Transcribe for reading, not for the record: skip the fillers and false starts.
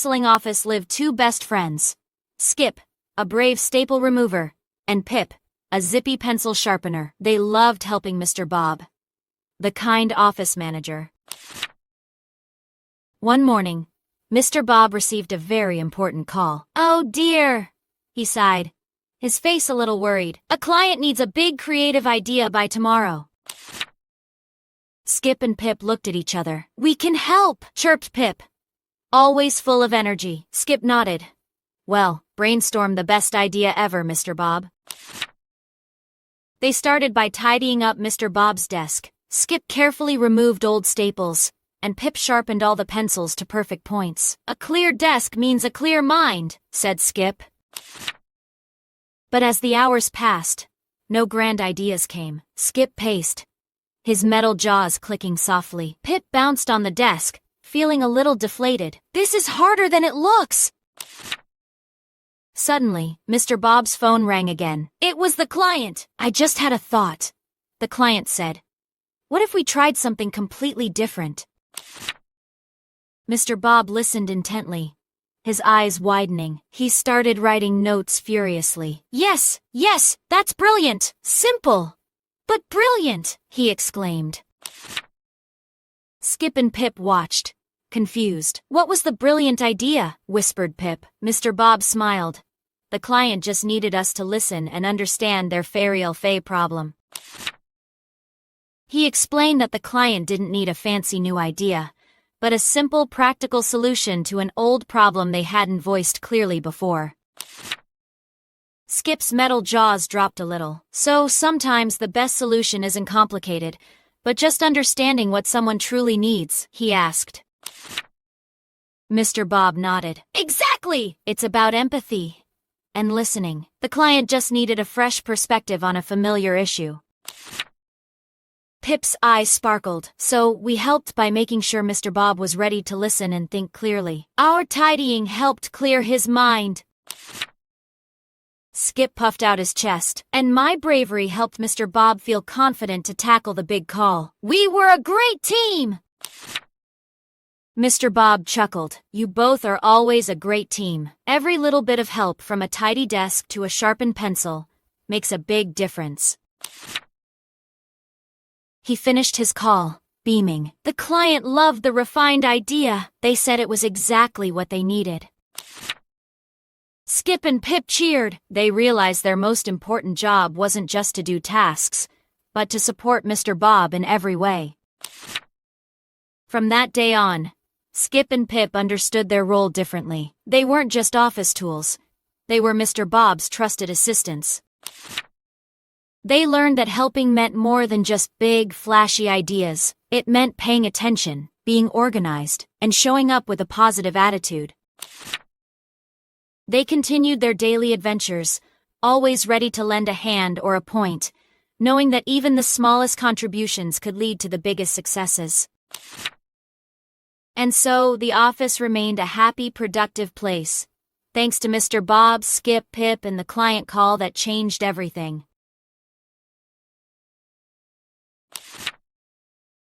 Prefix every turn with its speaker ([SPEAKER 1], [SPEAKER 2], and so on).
[SPEAKER 1] bustling office lived two best friends. Skip, a brave staple remover, and Pip, a zippy pencil sharpener. They loved helping Mr. Bob, the kind office manager. One morning, Mr. Bob received a very important call. "Oh dear," he sighed, his face a little worried. "A client needs a big creative idea by tomorrow." Skip and Pip looked at each other. "We can help," chirped Pip, always full of energy. Skip nodded. "Well, brainstorm the best idea ever, Mr. Bob." They started by tidying up Mr. Bob's desk. Skip carefully removed old staples, and Pip sharpened all the pencils to perfect points. "A clear desk means a clear mind," said Skip. But as the hours passed, no grand ideas came. Skip paced, his metal jaws clicking softly. Pip bounced on the desk, feeling a little deflated. "This is harder than it looks." Suddenly, Mr. Bob's phone rang again. It was the client. "I just had a thought," the client said. "What if we tried something completely different?" Mr. Bob listened intently, his eyes widening. He started writing notes furiously. Yes, that's brilliant. Simple, but brilliant," he exclaimed. Skip and Pip watched, confused. "What was the brilliant idea?" whispered Pip. Mr. Bob smiled. "The client just needed us to listen and understand their fail-safe problem." He explained that the client didn't need a fancy new idea, but a simple, practical solution to an old problem they hadn't voiced clearly before. Skip's metal jaws dropped a little. "So sometimes the best solution isn't complicated, but just understanding what someone truly needs?" he asked. Mr. Bob nodded. "Exactly! It's about empathy and listening. The client just needed a fresh perspective on a familiar issue." Pip's eyes sparkled. "So we helped by making sure Mr. Bob was ready to listen and think clearly. Our tidying helped clear his mind." Skip puffed out his chest. "And my bravery helped Mr. Bob feel confident to tackle the big call. We were a great team!" Mr. Bob chuckled. "You both are always a great team. Every little bit of help, from a tidy desk to a sharpened pencil, makes a big difference." He finished his call, beaming. The client loved the refined idea. They said it was exactly what they needed. Skip and Pip cheered. They realized their most important job wasn't just to do tasks, but to support Mr. Bob in every way. From that day on, Skip and Pip understood their role differently. They weren't just office tools. They were Mr. Bob's trusted assistants. They learned that helping meant more than just big, flashy ideas. It meant paying attention, being organized, and showing up with a positive attitude. They continued their daily adventures, always ready to lend a hand or a point, knowing that even the smallest contributions could lead to the biggest successes. And so, the office remained a happy, productive place, thanks to Mr. Bob, Skip, Pip, and the client call that changed everything.